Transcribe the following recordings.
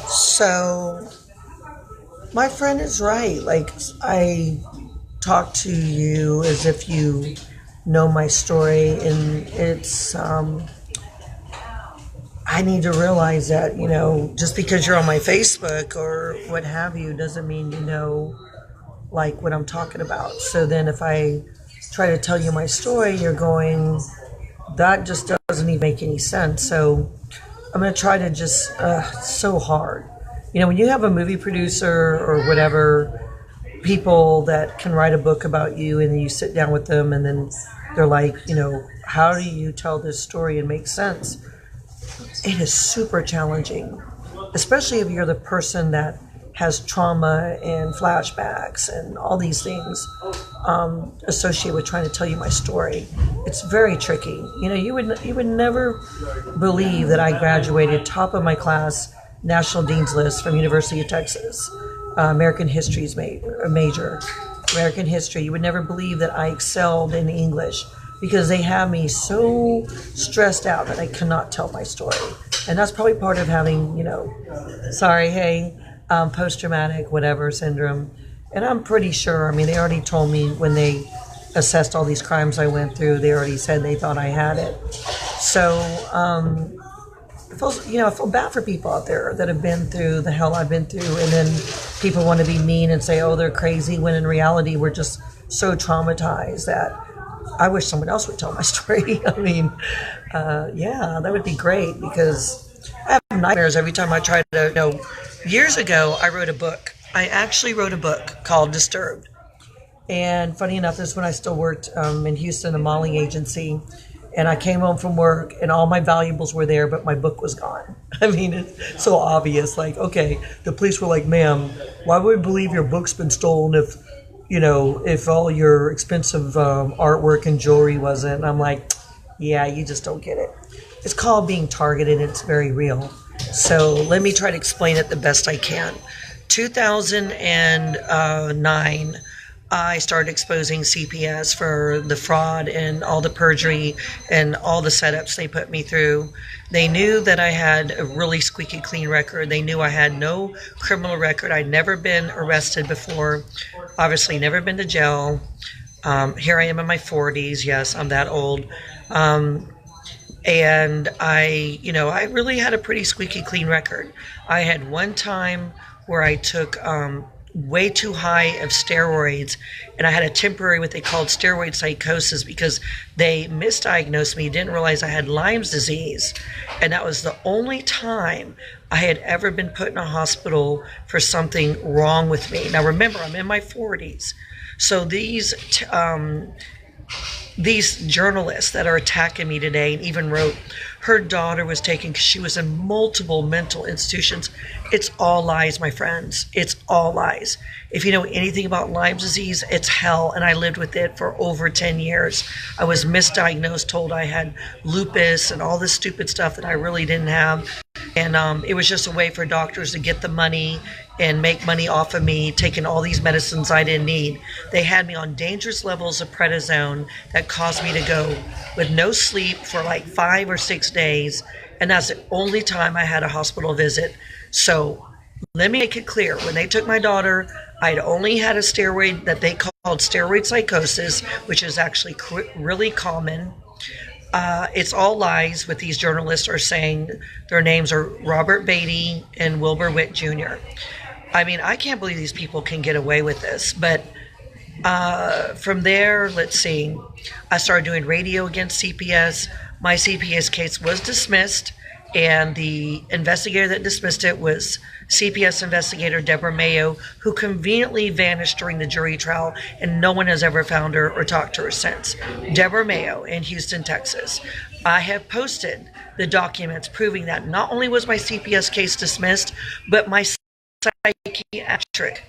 So, my friend is right. Like, I talk to you as if you know my story, and I need to realize that, just because you're on my Facebook or what have you doesn't mean you know, like, what I'm talking about. So then if I try to tell you my story, you're going, that just doesn't even make any sense. So, I'm going to try to just, it's so hard. When you have a movie producer or whatever, people that can write a book about you and then you sit down with them and then they're like, how do you tell this story and make sense? It is super challenging, especially if you're the person that has trauma and flashbacks and all these things associated with trying to tell you my story. It's very tricky. You would never believe that I graduated top of my class, National Dean's List from University of Texas, American History's major, American History. You would never believe that I excelled in English because they have me so stressed out that I cannot tell my story. And that's probably part of having, post-traumatic whatever syndrome. And I'm pretty sure, they already told me when they assessed all these crimes I went through, they already said they thought I had it. So, I feel bad for people out there that have been through the hell I've been through, and then people want to be mean and say, oh, they're crazy, when in reality we're just so traumatized that I wish someone else would tell my story. That would be great, because I have nightmares every time I try to, years ago I wrote a book. I actually wrote a book called Disturbed. And funny enough, this is when I still worked in Houston, a modeling agency. And I came home from work and all my valuables were there, but my book was gone. It's so obvious. Like, okay, the police were like, ma'am, why would we believe your book's been stolen if all your expensive artwork and jewelry wasn't? And I'm like, yeah, you just don't get it. It's called being targeted. It's very real. So let me try to explain it the best I can. 2009, I started exposing CPS for the fraud and all the perjury and all the setups they put me through. They knew that I had a really squeaky clean record. They knew I had no criminal record. I'd never been arrested before, obviously never been to jail. Here I am in my 40s. Yes, I'm that old. And I really had a pretty squeaky clean record. I had one time where I took way too high of steroids, and I had a temporary what they called steroid psychosis because they misdiagnosed me, didn't realize I had Lyme's disease, and that was the only time I had ever been put in a hospital for something wrong with me. Now remember, I'm in my 40s, so these journalists that are attacking me today, and even wrote her daughter was taken because she was in multiple mental institutions. It's all lies, my friends. It's all lies. If you know anything about Lyme disease, it's hell, and I lived with it for over 10 years. I was misdiagnosed, told I had lupus and all this stupid stuff that I really didn't have. And it was just a way for doctors to get the money and make money off of me, taking all these medicines I didn't need. They had me on dangerous levels of prednisone that caused me to go with no sleep for like 5 or 6 days. And that's the only time I had a hospital visit. So let me make it clear. When they took my daughter, I'd only had a steroid that they called steroid psychosis, which is actually really common. It's all lies. What these journalists are saying, their names are Robert Beatty and Wilbur Witt Jr. I can't believe these people can get away with this. But from there, let's see, I started doing radio against CPS. My CPS case was dismissed, and the investigator that dismissed it was CPS investigator Deborah Mayo, who conveniently vanished during the jury trial, and no one has ever found her or talked to her since. Deborah Mayo in Houston, Texas. I have posted the documents proving that not only was my CPS case dismissed, but my psychiatric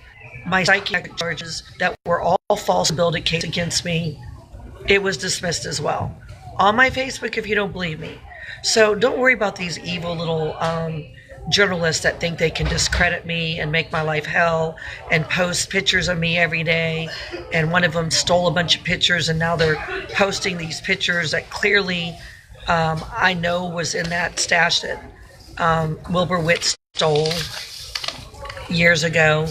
charges that were all false built a case against me, it was dismissed as well. On my Facebook, if you don't believe me. So don't worry about these evil little journalists that think they can discredit me and make my life hell and post pictures of me every day. And one of them stole a bunch of pictures, and now they're posting these pictures that clearly I know was in that stash that Wilbur Witt stole. years ago.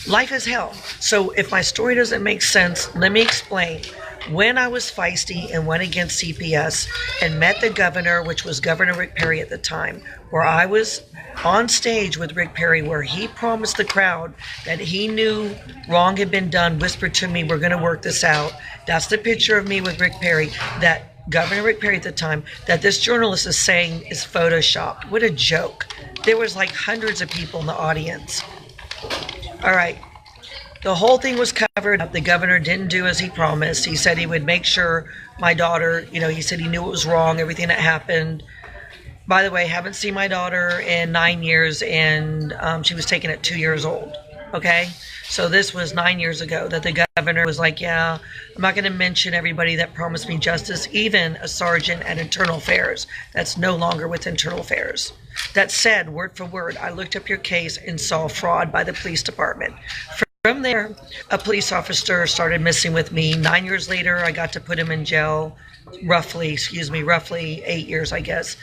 Life is hell. So if my story doesn't make sense, let me explain. When I was feisty and went against CPS and met the governor, which was Governor Rick Perry at the time, where I was on stage with Rick Perry, where he promised the crowd that he knew wrong had been done, whispered to me, we're going to work this out. That's the picture of me with Rick Perry, that Governor Rick Perry at the time, that this journalist is saying is photoshopped. What a joke. There was like hundreds of people in the audience. All right. The whole thing was covered up. The governor didn't do as he promised. He said he would make sure my daughter, he said he knew it was wrong, everything that happened. By the way, haven't seen my daughter in 9 years, and she was taken at 2 years old. Okay? So this was 9 years ago that the governor was like, yeah, I'm not going to mention everybody that promised me justice, even a sergeant at Internal Affairs. That's no longer with Internal Affairs. That said, word for word, I looked up your case and saw fraud by the police department. From there, a police officer started messing with me. 9 years later, I got to put him in jail, roughly 8 years, I guess.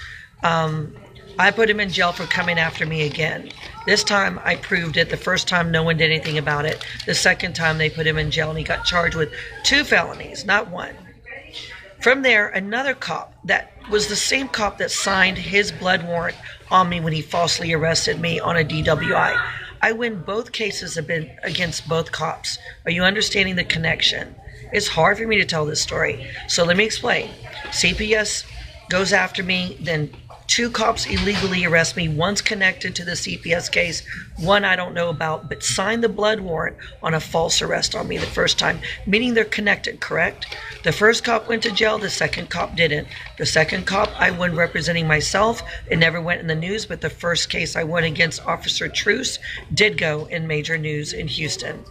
I put him in jail for coming after me again. This time, I proved it. The first time, no one did anything about it. The second time, they put him in jail, and he got charged with 2 felonies, not 1. From there, another cop that was the same cop that signed his blood warrant on me when he falsely arrested me on a DWI. I win both cases have been against both cops. Are you understanding the connection? It's hard for me to tell this story. So let me explain. CPS goes after me, then 2 cops illegally arrest me. One's connected to the CPS case, one I don't know about, but signed the blood warrant on a false arrest on me the first time, meaning they're connected, correct? The first cop went to jail, the second cop didn't. The second cop, I won representing myself. It never went in the news, but the first case I won against Officer Truce did go in major news in Houston.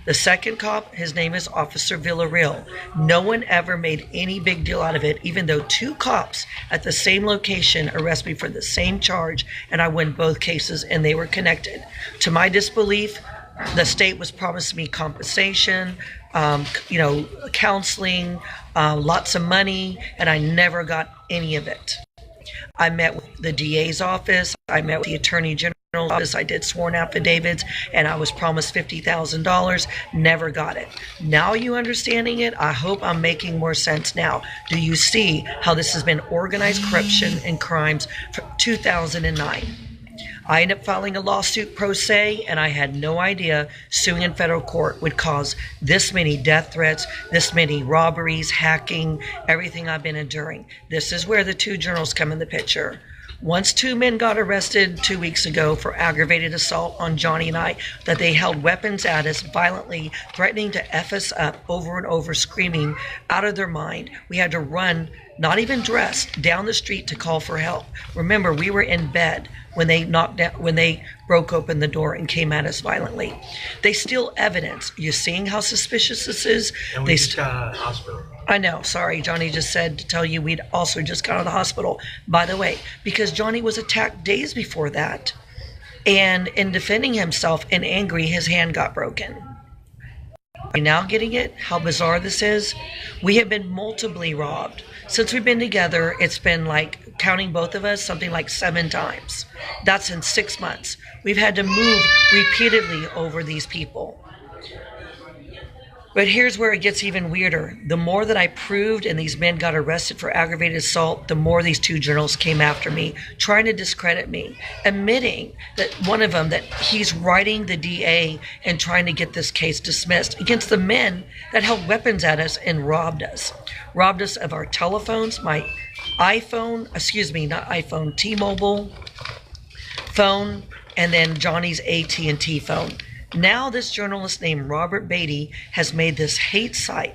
The second cop, his name is Officer Villarreal. No one ever made any big deal out of it, even though 2 cops at the same location arrest me for the same charge, and I win both cases, and they were connected. To my disbelief, the state was promising me compensation, counseling, lots of money, and I never got any of it. I met with the DA's office. I met with the Attorney General's office. I did sworn affidavits, and I was promised $50,000. Never got it. Now you understanding it? I hope I'm making more sense now. Do you see how this has been organized corruption and crimes from 2009? I ended up filing a lawsuit pro se, and I had no idea suing in federal court would cause this many death threats, this many robberies, hacking, everything I've been enduring. This is where the 2 journals come in the picture. Once 2 men got arrested 2 weeks ago for aggravated assault on Johnny and I, that they held weapons at us violently, threatening to F us up over and over, screaming out of their mind. We had to run, not even dressed, down the street to call for help. Remember, we were in bed when they broke open the door and came at us violently. They steal evidence. You seeing how suspicious this is? And we just got out of the hospital. I know. Sorry, Johnny just said to tell you we'd also just got out of the hospital. By the way, because Johnny was attacked days before that, and in defending himself and angry, his hand got broken. Are you now getting it? How bizarre this is? We have been multiply robbed. Since we've been together, it's been like, counting both of us, something like 7 times. That's in 6 months. We've had to move repeatedly over these people. But here's where it gets even weirder. The more that I proved and these men got arrested for aggravated assault, the more these 2 journalists came after me, trying to discredit me, admitting that one of them, that he's writing the DA and trying to get this case dismissed against the men that held weapons at us and robbed us. Robbed us of our telephones, my T-Mobile phone, and then Johnny's AT&T phone. Now this journalist named Robert Beatty has made this hate site,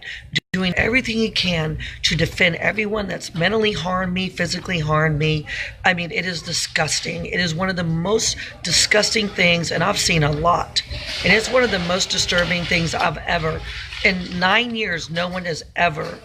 doing everything he can to defend everyone that's mentally harmed me, physically harmed me. I mean, it is disgusting. It is one of the most disgusting things, and I've seen a lot. And it's one of the most disturbing things I've ever. In 9 years, no one has ever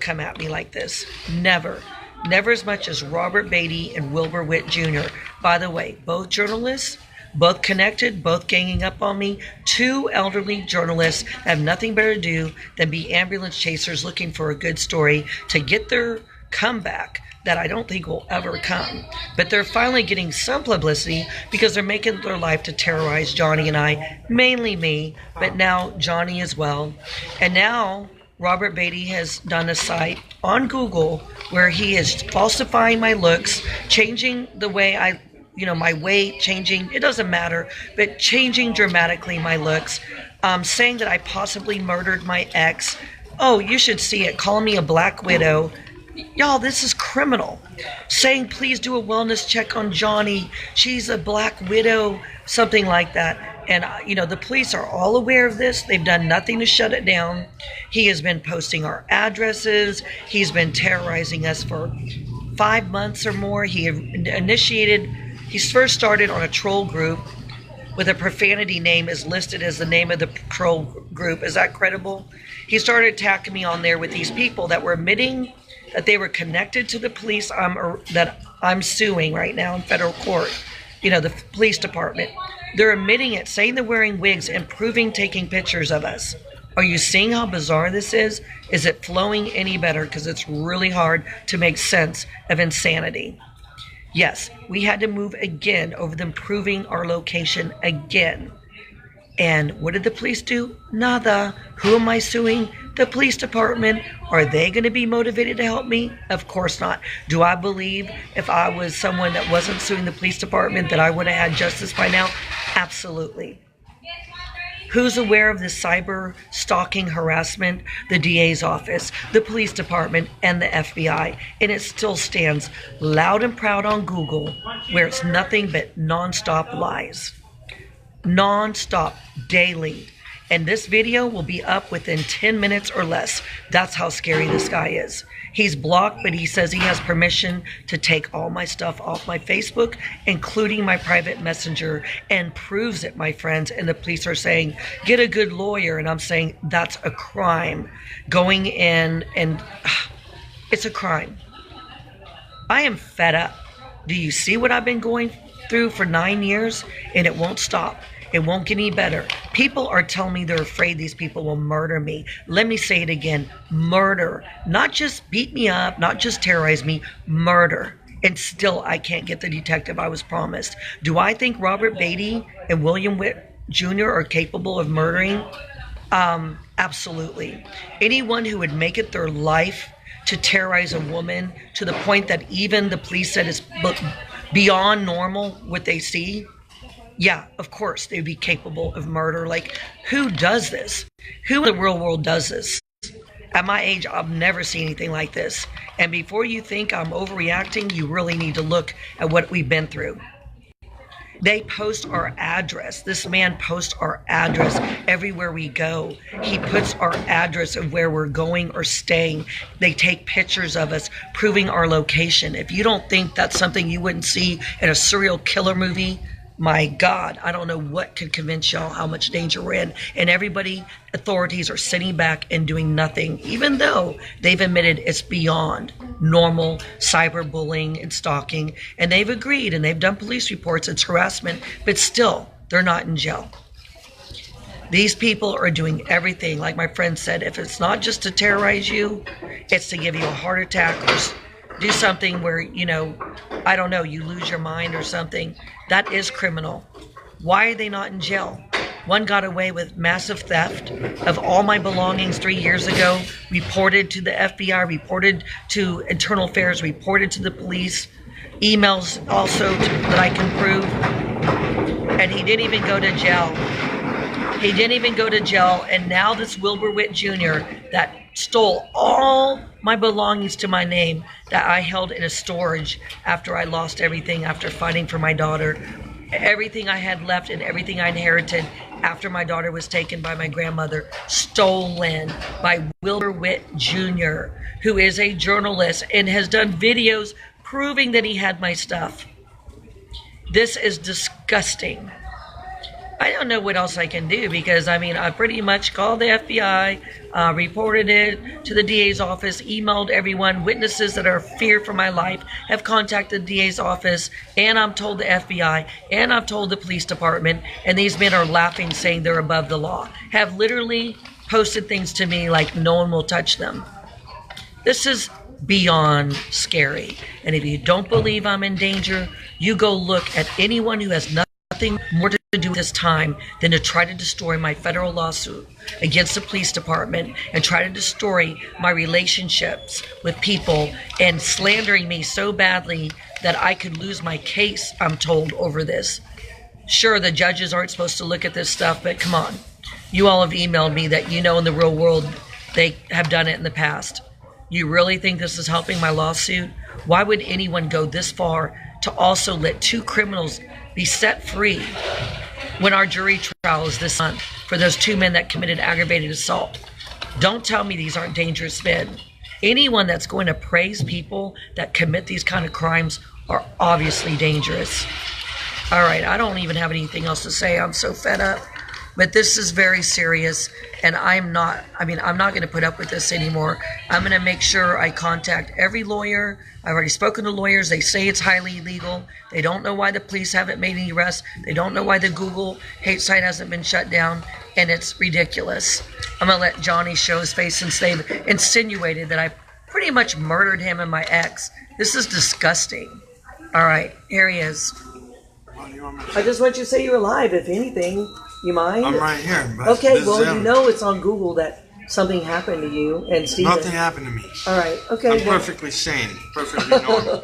come at me like this. Never. Never as much as Robert Beatty and Wilbur Witt Jr. By the way, both journalists, both connected, both ganging up on me. 2 elderly journalists have nothing better to do than be ambulance chasers looking for a good story to get their comeback that I don't think will ever come. But they're finally getting some publicity because they're making their life to terrorize Johnny and I, mainly me, but now Johnny as well. And now Robert Beatty has done a site on Google where he is falsifying my looks, changing the way my weight, changing, it doesn't matter, but changing dramatically my looks, saying that I possibly murdered my ex. Oh, you should see it. Call me a black widow. Y'all, this is criminal. Saying, please do a wellness check on Johnny. She's a black widow, something like that. And, the police are all aware of this. They've done nothing to shut it down. He has been posting our addresses. He's been terrorizing us for 5 months or more. He first started on a troll group with a profanity name is listed as the name of the troll group. Is that credible? He started attacking me on there with these people that were admitting that they were connected to the police that I'm suing right now in federal court, the police department. They're admitting it, saying they're wearing wigs and taking pictures of us. Are you seeing how bizarre this is? Is it flowing any better? Because it's really hard to make sense of insanity. Yes, we had to move again over them proving our location again. And what did the police do? Nada. Who am I suing? The police department. Are they going to be motivated to help me? Of course not. Do I believe if I was someone that wasn't suing the police department that I would have had justice by now? Absolutely. Who's aware of this cyber stalking harassment? The DA's office, the police department, and the FBI. And it still stands loud and proud on Google, where it's nothing but nonstop lies. Nonstop, daily. And this video will be up within 10 minutes or less. That's how scary this guy is. He's blocked, but he says he has permission to take all my stuff off my Facebook, including my private messenger, and proves it, my friends. And the police are saying, get a good lawyer. And I'm saying, that's a crime. Going in and it's a crime. I am fed up. Do you see what I've been going through for 9 years? And it won't stop. It won't get any better. People are telling me they're afraid these people will murder me. Let me say it again. Murder. Not just beat me up, not just terrorize me. Murder. And still, I can't get the detective I was promised. Do I think Robert Beatty and William Witt Jr. are capable of murdering? Absolutely. Anyone who would make it their life to terrorize a woman to the point that even the police said it's beyond normal what they see, yeah, of course, they'd be capable of murder. Like, who does this? Who in the real world does this? At my age, I've never seen anything like this. And before you think I'm overreacting, you really need to look at what we've been through. They post our address. This man posts our address everywhere we go. He puts our address of where we're going or staying. They take pictures of us, proving our location. If you don't think that's something you wouldn't see in a serial killer movie, my God, I don't know what could convince y'all how much danger we're in. And authorities are sitting back and doing nothing, even though they've admitted it's beyond normal cyberbullying and stalking. And they've agreed and they've done police reports, it's harassment, but still, they're not in jail. These people are doing everything. Like my friend said, if it's not just to terrorize you, it's to give you a heart attack or do something where, I don't know, you lose your mind or something. That is criminal. Why are they not in jail? One got away with massive theft of all my belongings 3 years ago, reported to the FBI, reported to Internal Affairs, reported to the police, emails also that I can prove. And he didn't even go to jail. He didn't even go to jail. And now this Wilbur Witt Jr. that stole all my belongings to my name that I held in a storage after I lost everything, after fighting for my daughter. Everything I had left and everything I inherited after my daughter was taken by my grandmother, stolen by Wilbur Witt Jr., who is a journalist and has done videos proving that he had my stuff. This is disgusting. I don't know what else I can do because, I pretty much called the FBI, reported it to the DA's office, emailed everyone. Witnesses that are feared for my life have contacted the DA's office, and I'm told the FBI, and I've told the police department, and these men are laughing, saying they're above the law. Have literally posted things to me like no one will touch them. This is beyond scary. And if you don't believe I'm in danger, you go look at anyone who has nothing more to do with this time than to try to destroy my federal lawsuit against the police department and try to destroy my relationships with people and slandering me so badly that I could lose my case, I'm told, over this. Sure, the judges aren't supposed to look at this stuff, but come on. You all have emailed me that in the real world they have done it in the past. You really think this is helping my lawsuit? Why would anyone go this far to also let 2 criminals be set free when our jury trial is this month for those 2 men that committed aggravated assault? Don't tell me these aren't dangerous men. Anyone that's going to praise people that commit these kind of crimes are obviously dangerous. All right, I don't even have anything else to say. I'm so fed up. But this is very serious, and I'm not going to put up with this anymore. I'm going to make sure I contact every lawyer. I've already spoken to lawyers. They say it's highly illegal. They don't know why the police haven't made any arrests. They don't know why the Google hate site hasn't been shut down, and it's ridiculous. I'm going to let Johnny show his face since they've insinuated that I pretty much murdered him and my ex. This is disgusting. All right, here he is. I just want you to say you're alive, if anything. You mind? I'm right here. Okay, well, it's on Google that something happened to you and Steven. Nothing happened to me. All right, okay. I'm perfectly sane, perfectly normal.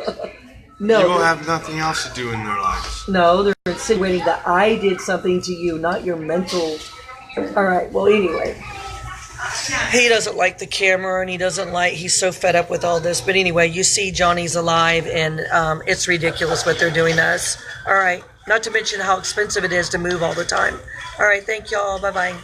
No. People have nothing else to do in their lives. No, they're insinuating that I did something to you, not your mental. All right, well, anyway. He doesn't like the camera, and he's so fed up with all this. But anyway, you see Johnny's alive, and it's ridiculous what they're doing to us. All right, not to mention how expensive it is to move all the time. All right, thank y'all. Bye-bye.